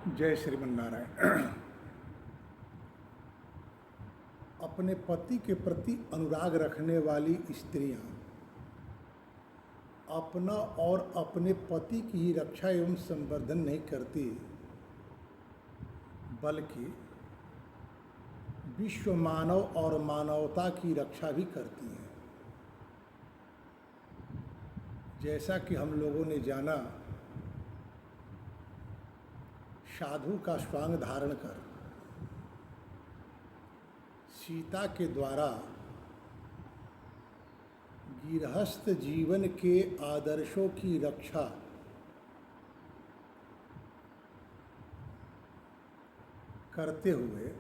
जय श्रीमन्नारायण। अपने पति के प्रति अनुराग रखने वाली स्त्रियां अपना और अपने पति की ही रक्षा एवं संवर्धन नहीं करती, बल्कि विश्व मानव और मानवता की रक्षा भी करती हैं। जैसा कि हम लोगों ने जाना, साधु का स्वांग धारण कर सीता के द्वारा गृहस्थ जीवन के आदर्शों की रक्षा करते हुए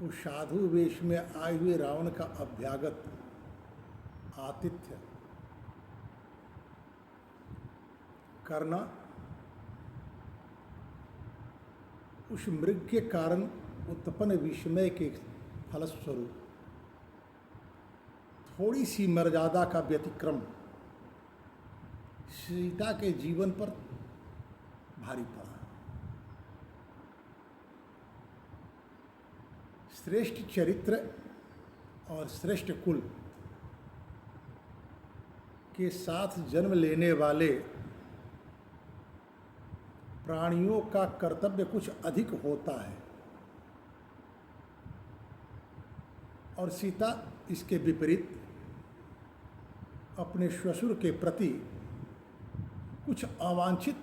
उस साधु वेश में आए हुए रावण का अभ्यागत आतिथ्य करना उस मृग के कारण उत्पन्न विस्मय के फलस्वरूप थोड़ी सी मर्यादा का व्यतिक्रम सीता के जीवन पर भारी पड़ा। श्रेष्ठ चरित्र और श्रेष्ठ कुल के साथ जन्म लेने वाले प्राणियों का कर्तव्य कुछ अधिक होता है और सीता इसके विपरीत अपने ससुर के प्रति कुछ अवांछित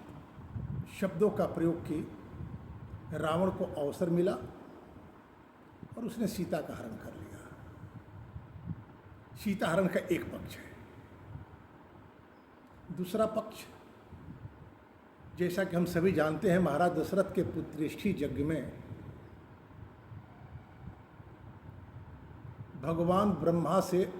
शब्दों का प्रयोग की रावण को अवसर मिला और उसने सीता का हरण कर लिया। सीता हरण का एक पक्ष है। दूसरा पक्ष, जैसा कि हम सभी जानते हैं, महाराज दशरथ के पुत्रेष्ठी यज्ञ में भगवान ब्रह्मा से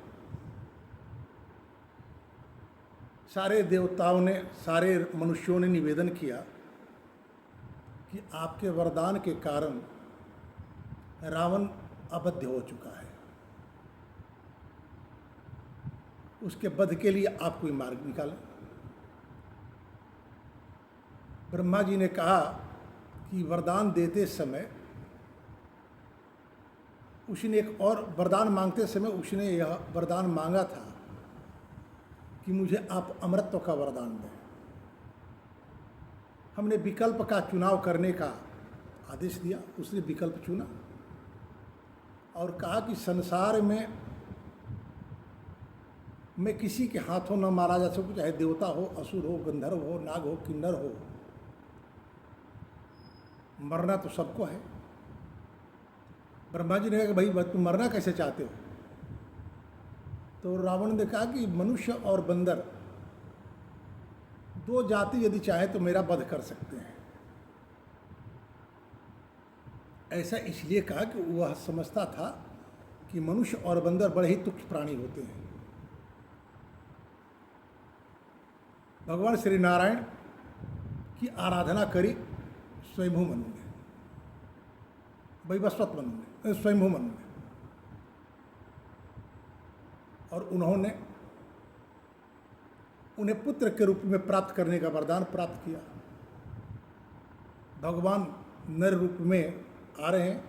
सारे देवताओं ने, सारे मनुष्यों ने निवेदन किया कि आपके वरदान के कारण रावण अबद्ध हो चुका है, उसके वध के लिए आप कोई मार्ग निकालें। ब्रह्मा जी ने कहा कि वरदान देते समय उसने एक और वरदान मांगते समय उसने यह वरदान मांगा था कि मुझे आप अमरत्व का वरदान दें। हमने विकल्प का चुनाव करने का आदेश दिया, उसने विकल्प चुना और कहा कि संसार में मैं किसी के हाथों न मारा जा सकूं, चाहे देवता हो, असुर हो, गंधर्व हो, नाग हो, किन्नर हो, मरना तो सबको है। ब्रह्मा जी ने कहा, भाई तुम मरना कैसे चाहते हो? तो रावण ने कहा कि मनुष्य और बंदर दो जाति यदि चाहे तो मेरा वध कर सकते हैं। ऐसा इसलिए कहा कि वह समझता था कि मनुष्य और बंदर बड़े ही तुच्छ प्राणी होते हैं। भगवान श्री नारायण की आराधना करी स्वयंभू मनु ने, वैवस्वत मनु ने, स्वयंभू मनु ने, और उन्होंने उन्हें पुत्र के रूप में प्राप्त करने का वरदान प्राप्त किया। भगवान नर रूप में आ रहे हैं।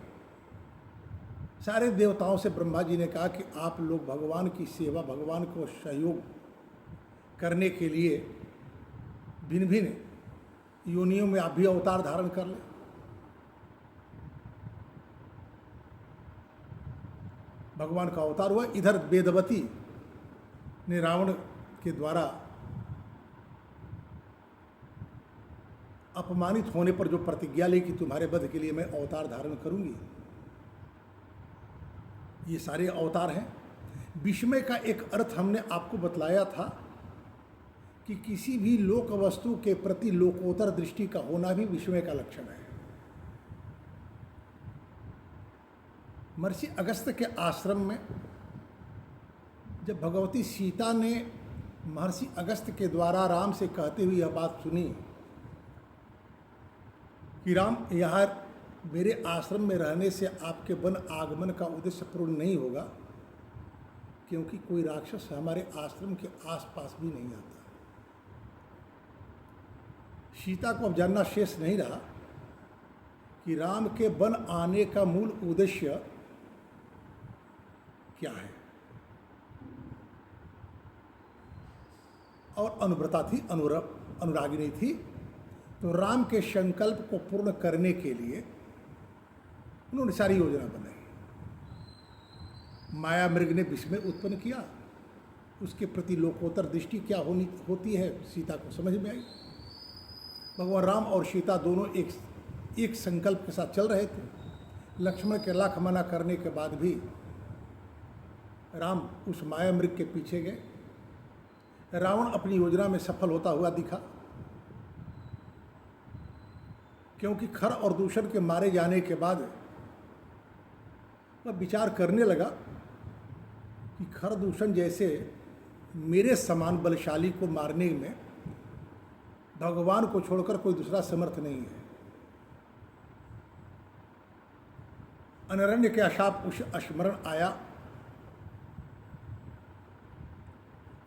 सारे देवताओं से ब्रह्मा जी ने कहा कि आप लोग भगवान की सेवा, भगवान को सहयोग करने के लिए भिन्न भिन्न योनियों में आप भी अवतार धारण कर लें। भगवान का अवतार हुआ। इधर वेदवती ने रावण के द्वारा अपमानित होने पर जो प्रतिज्ञा ली कि तुम्हारे वध के लिए मैं अवतार धारण करूंगी, ये सारे अवतार हैं। विस्मय का एक अर्थ हमने आपको बतलाया था कि किसी भी लोक वस्तु के प्रति लोकोत्तर दृष्टि का होना भी विस्मय का लक्षण है। महर्षि अगस्त के आश्रम में जब भगवती सीता ने महर्षि अगस्त के द्वारा राम से कहते हुए यह बात सुनी कि राम, यहाँ मेरे आश्रम में रहने से आपके वन आगमन का उद्देश्य पूर्ण नहीं होगा, क्योंकि कोई राक्षस हमारे आश्रम के आसपास भी नहीं आता। सीता को अब जानना शेष नहीं रहा कि राम के वन आने का मूल उद्देश्य क्या है। और अनुव्रता थी, अनुरागिनी थी, तो राम के संकल्प को पूर्ण करने के लिए उन्होंने सारी योजना बनाई। माया मृग ने विस्मय उत्पन्न किया, उसके प्रति लोकोत्तर दृष्टि क्या होती है सीता को समझ में आई। भगवान राम और सीता दोनों एक संकल्प के साथ चल रहे थे। लक्ष्मण के लाख मना करने के बाद भी राम उस माया मृग के पीछे गए। रावण अपनी योजना में सफल होता हुआ दिखा, क्योंकि खर और दूषण के मारे जाने के बाद वह विचार करने लगा कि खर दूषण जैसे मेरे समान बलशाली को मारने में भगवान को छोड़कर कोई दूसरा समर्थ नहीं है। अनरण्य के अशाप स्मरण आया।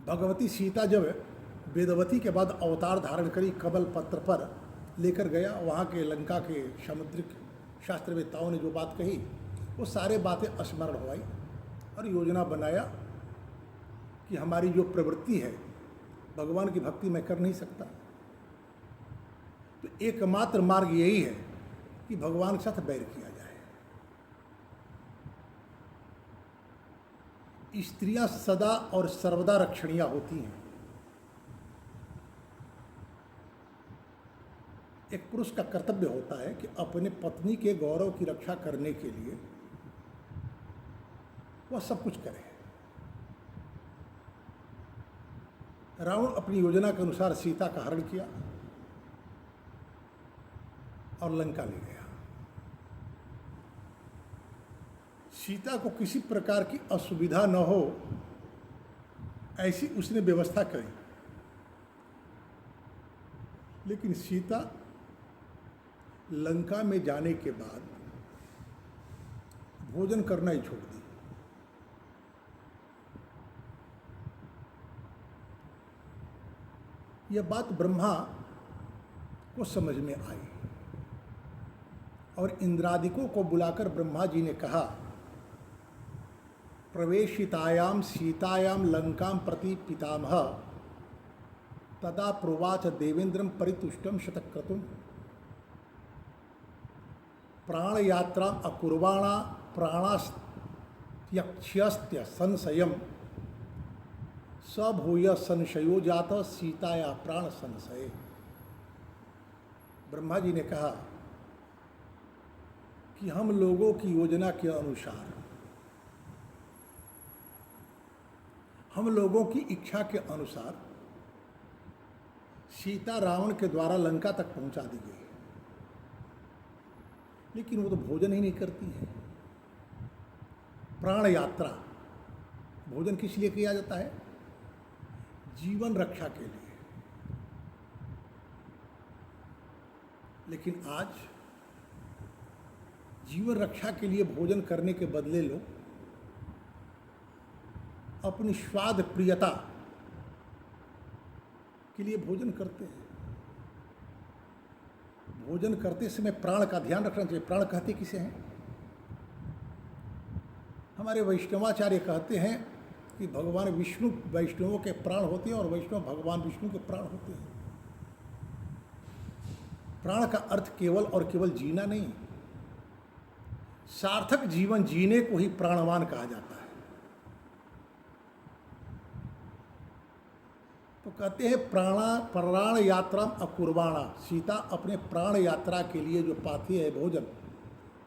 भगवती सीता जब वेदवती के बाद अवतार धारण करी, कमल पत्र पर लेकर गया, वहाँ के लंका के सामुद्रिक शास्त्रवेत्ताओं ने जो बात कही वो सारे बातें स्मरण हो आई और योजना बनाया कि हमारी जो प्रवृत्ति है भगवान की भक्ति मैं कर नहीं सकता, तो एकमात्र मार्ग यही है कि भगवान के साथ बैर किया जाए। स्त्रियां सदा और सर्वदा रक्षणीय होती हैं। एक पुरुष का कर्तव्य होता है कि अपने पत्नी के गौरव की रक्षा करने के लिए वह सब कुछ करे। रावण अपनी योजना के अनुसार सीता का हरण किया और लंका ले गया। सीता को किसी प्रकार की असुविधा न हो ऐसी उसने व्यवस्था करी, लेकिन सीता लंका में जाने के बाद भोजन करना ही छोड़ दी। यह बात ब्रह्मा को समझ में आई और इंद्रादिकों को बुलाकर ब्रह्मा जी ने कहा, प्रवेशितायाम सीतायाम लंकाम प्रति पितामह तदा प्रोवाच देवेंद्रम परितुष्टम शतक्रतुम प्राण यात्रा अकुर्वाणा प्राणास्त्यक्ष्यस्त्य संशयम सभूय संशयो जात सीताया प्राण संशय। ब्रह्मा जी ने कहा कि हम लोगों की योजना के अनुसार, हम लोगों की इच्छा के अनुसार सीता रावण के द्वारा लंका तक पहुंचा दी गई, लेकिन वो तो भोजन ही नहीं करती है। प्राण यात्रा, भोजन किस लिए किया जाता है? जीवन रक्षा के लिए। लेकिन आज जीवन रक्षा के लिए भोजन करने के बदले लोग अपनी स्वाद प्रियता के लिए भोजन करते हैं। भोजन करते समय प्राण का ध्यान रखना चाहिए। प्राण कहते किसे हैं? हमारे वैष्णवाचार्य कहते हैं कि भगवान विष्णु वैष्णवों के प्राण होते हैं और वैष्णव भगवान विष्णु के प्राण होते हैं। प्राण का अर्थ केवल और केवल जीना नहीं, सार्थक जीवन जीने को ही प्राणवान कहा जाता है। तो कहते हैं प्राण यात्रा अकुर्वाणा, सीता अपने प्राण यात्रा के लिए जो पाथी है भोजन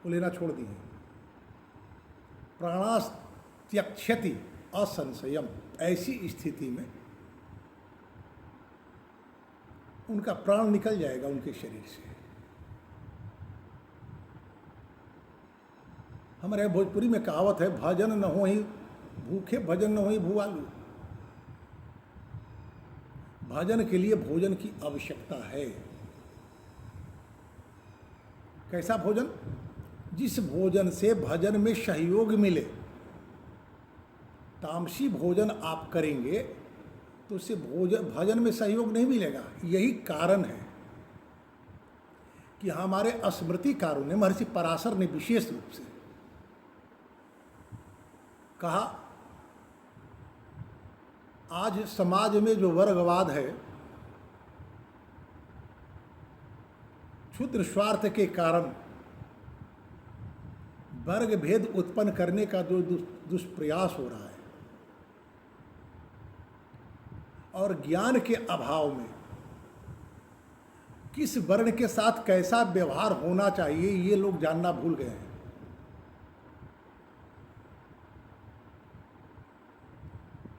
वो लेना छोड़ दी है। प्राणास्त्यक्ष्यति असंशयम, ऐसी स्थिति में उनका प्राण निकल जाएगा उनके शरीर से। हमारे भोजपुरी में कहावत है, भजन न हो ही भूखे, भजन न हो ही भुआलू। भजन के लिए भोजन की आवश्यकता है। कैसा भोजन? जिस भोजन से भजन में सहयोग मिले। तामसी भोजन आप करेंगे तो उससे भजन में सहयोग नहीं मिलेगा। यही कारण है कि हमारे स्मृतिकारों ने, महर्षि पराशर ने विशेष रूप से कहा, आज समाज में जो वर्गवाद है, क्षुद्र स्वार्थ के कारण वर्ग भेद उत्पन्न करने का जो दुष्प्रयास हो रहा है, और ज्ञान के अभाव में किस वर्ण के साथ कैसा व्यवहार होना चाहिए ये लोग जानना भूल गए हैं।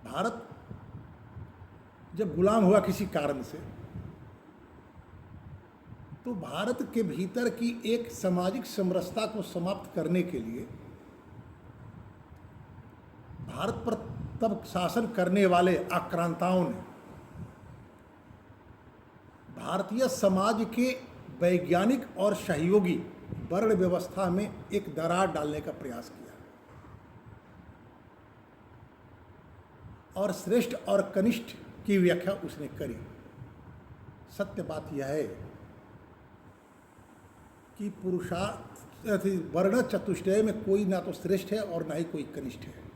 भारत जब गुलाम हुआ किसी कारण से, तो भारत के भीतर की एक सामाजिक समरसता को समाप्त करने के लिए भारत पर तब शासन करने वाले आक्रांताओं ने भारतीय समाज के वैज्ञानिक और सहयोगी वर्ण व्यवस्था में एक दरार डालने का प्रयास किया, और श्रेष्ठ और कनिष्ठ की व्याख्या उसने करी। सत्य बात यह है कि पुरुषार्थ वर्ण चतुष्टय में कोई ना तो श्रेष्ठ है और ना ही कोई कनिष्ठ है।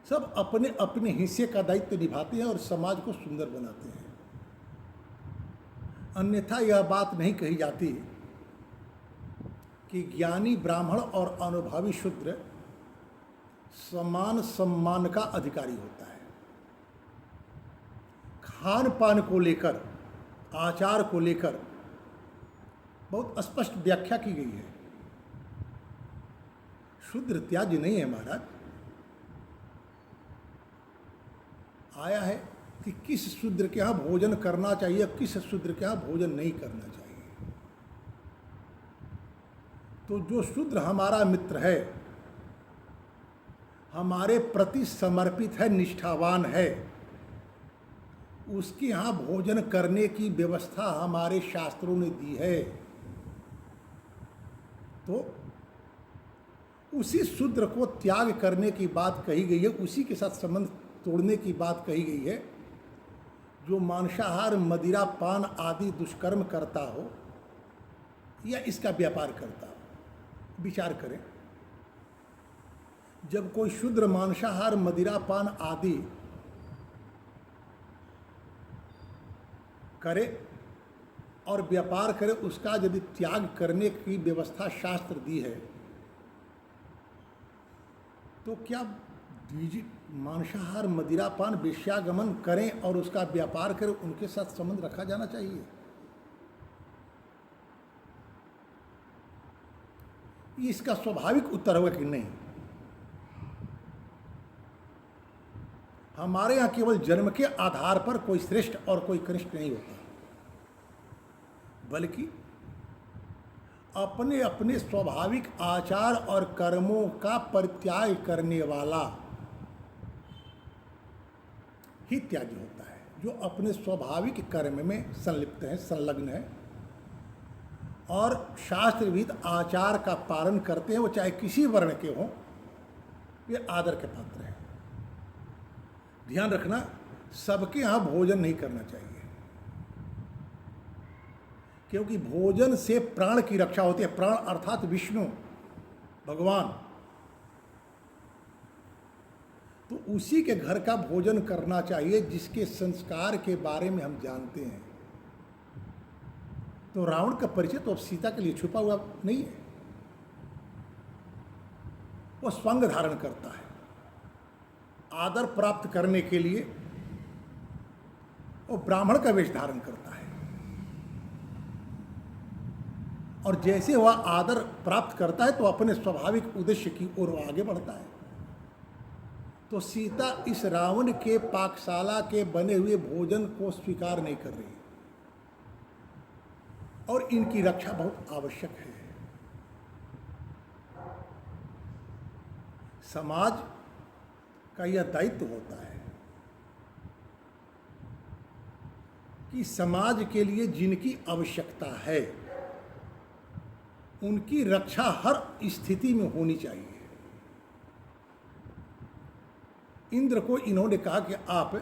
सब अपने अपने हिस्से का दायित्व निभाते हैं और समाज को सुंदर बनाते हैं। अन्यथा यह बात नहीं कही जाती कि ज्ञानी ब्राह्मण और अनुभवी शूद्र समान सम्मान का अधिकारी होता है। खान पान को लेकर, आचार को लेकर बहुत स्पष्ट व्याख्या की गई है। शूद्र त्याज्य नहीं है महाराज। आया है कि किस शूद्र के यहाँ भोजन करना चाहिए, किस शूद्र के यहाँ भोजन नहीं करना चाहिए। तो जो शूद्र हमारा मित्र है, हमारे प्रति समर्पित है, निष्ठावान है, उसके यहाँ भोजन करने की व्यवस्था हमारे शास्त्रों ने दी है। तो उसी शूद्र को त्याग करने की बात कही गई है, उसी के साथ संबंध तोड़ने की बात कही गई है जो मांसाहार, मदिरा पान आदि दुष्कर्म करता हो या इसका व्यापार करता हो। विचार करें, जब कोई शूद्र मांसाहार, मदिरा पान आदि करे और व्यापार करे, उसका यदि त्याग करने की व्यवस्था शास्त्र दी है, तो क्या मांसाहार, मदिरापान, वेश्यागमन करें और उसका व्यापार करें, उनके साथ संबंध रखा जाना चाहिए? इसका स्वाभाविक उत्तर होगा कि नहीं। हमारे यहाँ केवल जन्म के आधार पर कोई श्रेष्ठ और कोई कनिष्ठ नहीं होता, बल्कि अपने अपने स्वाभाविक आचार और कर्मों का परित्याग करने वाला ही त्यागी होता है, जो अपने स्वाभाविक कर्म में संलिप्त है, संलग्न है और शास्त्रविद आचार का पालन करते हैं। वो चाहे किसी वर्ण के हों, ये आदर के पात्र हैं। ध्यान रखना, सबके यहाँ भोजन नहीं करना चाहिए, क्योंकि भोजन से प्राण की रक्षा होती है। प्राण अर्थात विष्णु भगवान, तो उसी के घर का भोजन करना चाहिए जिसके संस्कार के बारे में हम जानते हैं। तो रावण का परिचय तो अब सीता के लिए छुपा हुआ नहीं है, वो स्वंग धारण करता है। आदर प्राप्त करने के लिए वो ब्राह्मण का वेश धारण करता है, और जैसे वह आदर प्राप्त करता है तो अपने स्वाभाविक उद्देश्य की ओर आगे बढ़ता है। तो सीता इस रावण के पाकशाला के बने हुए भोजन को स्वीकार नहीं कर रही, और इनकी रक्षा बहुत आवश्यक है। समाज का यह दायित्व होता है कि समाज के लिए जिनकी आवश्यकता है उनकी रक्षा हर स्थिति में होनी चाहिए। इंद्र को इन्होंने कहा कि आप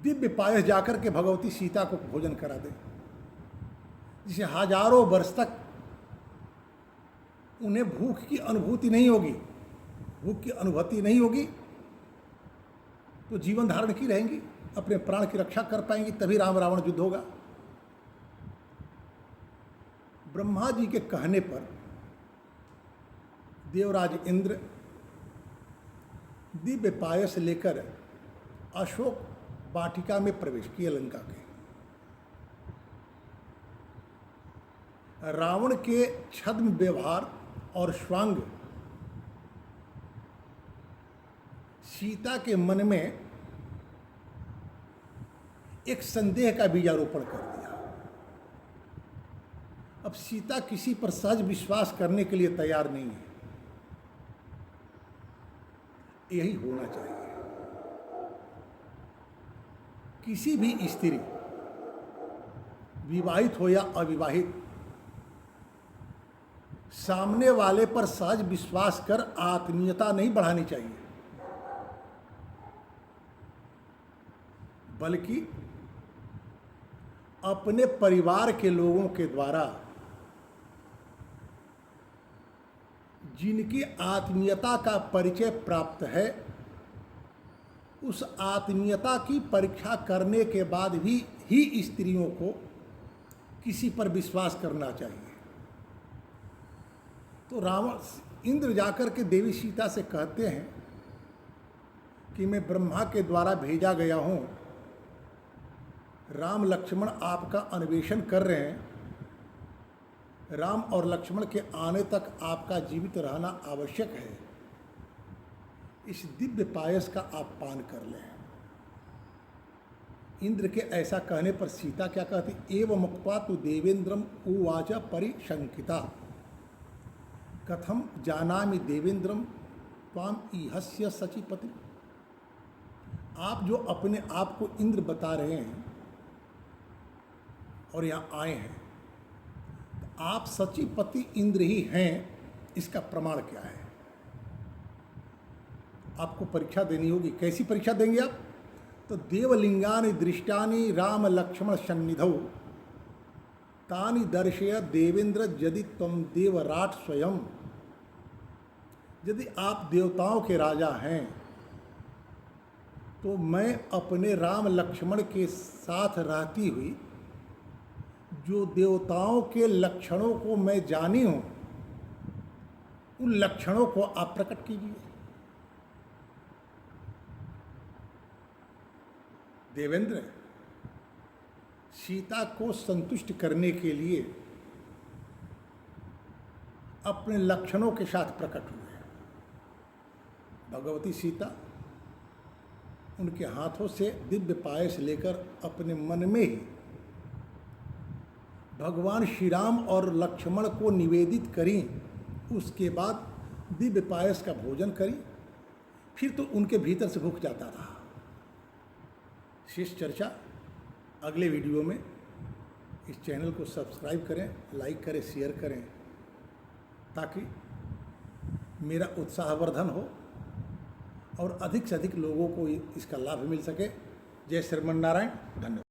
दिव्य पायस जाकर के भगवती सीता को भोजन करा दे, जिसे हजारों वर्ष तक उन्हें भूख की अनुभूति नहीं होगी। भूख की अनुभूति नहीं होगी तो जीवन धारण की रहेंगी, अपने प्राण की रक्षा कर पाएंगी, तभी राम रावण युद्ध होगा। ब्रह्मा जी के कहने पर देवराज इंद्र दिव्य पायस लेकर अशोक वाटिका में प्रवेश किए लंका के। रावण के छद्म व्यवहार और स्वांग सीता के मन में एक संदेह का बीजारोपण कर दिया। अब सीता किसी पर सहज विश्वास करने के लिए तैयार नहीं है। यही होना चाहिए। किसी भी स्त्री, विवाहित हो या अविवाहित, सामने वाले पर सहज विश्वास कर आत्मीयता नहीं बढ़ानी चाहिए, बल्कि अपने परिवार के लोगों के द्वारा जिनकी आत्मीयता का परिचय प्राप्त है, उस आत्मीयता की परीक्षा करने के बाद भी ही स्त्रियों को किसी पर विश्वास करना चाहिए। तो रावण इंद्र जाकर के देवी सीता से कहते हैं कि मैं ब्रह्मा के द्वारा भेजा गया हूँ, राम लक्ष्मण आपका अन्वेषण कर रहे हैं, राम और लक्ष्मण के आने तक आपका जीवित रहना आवश्यक है, इस दिव्य पायस का आप पान कर लें। इंद्र के ऐसा कहने पर सीता क्या कहती, एवं मुक्त्वा तु देवेंद्रम उवाच परिशंकिता, कथम जानामि देवेंद्रम त्वाम इहस्य सचिपति। आप जो अपने आप को इंद्र बता रहे हैं और यहाँ आए हैं, तो आप सचिपति इंद्र ही हैं, इसका प्रमाण क्या है? आपको परीक्षा देनी होगी। कैसी परीक्षा देंगे आप? तो देवलिंगानि दृष्टानि राम लक्ष्मण सन्निधौ तानि दर्शय देवेंद्र यदि त्वं देवराट स्वयं। यदि आप देवताओं के राजा हैं तो मैं अपने राम लक्ष्मण के साथ रहती हुई जो देवताओं के लक्षणों को मैं जानी हूँ, उन लक्षणों को आप प्रकट कीजिए। देवेंद्र सीता को संतुष्ट करने के लिए अपने लक्षणों के साथ प्रकट हुए। भगवती सीता उनके हाथों से दिव्य पायस लेकर अपने मन में ही भगवान श्री राम और लक्ष्मण को निवेदित करी। उसके बाद दिव्य पायस का भोजन करी, फिर तो उनके भीतर से भूख जाता रहा। शेष चर्चा अगले वीडियो में। इस चैनल को सब्सक्राइब करें, लाइक करें, शेयर करें, ताकि मेरा उत्साहवर्धन हो और अधिक से अधिक लोगों को इसका लाभ मिल सके। जय श्रीमन नारायण। धन्यवाद।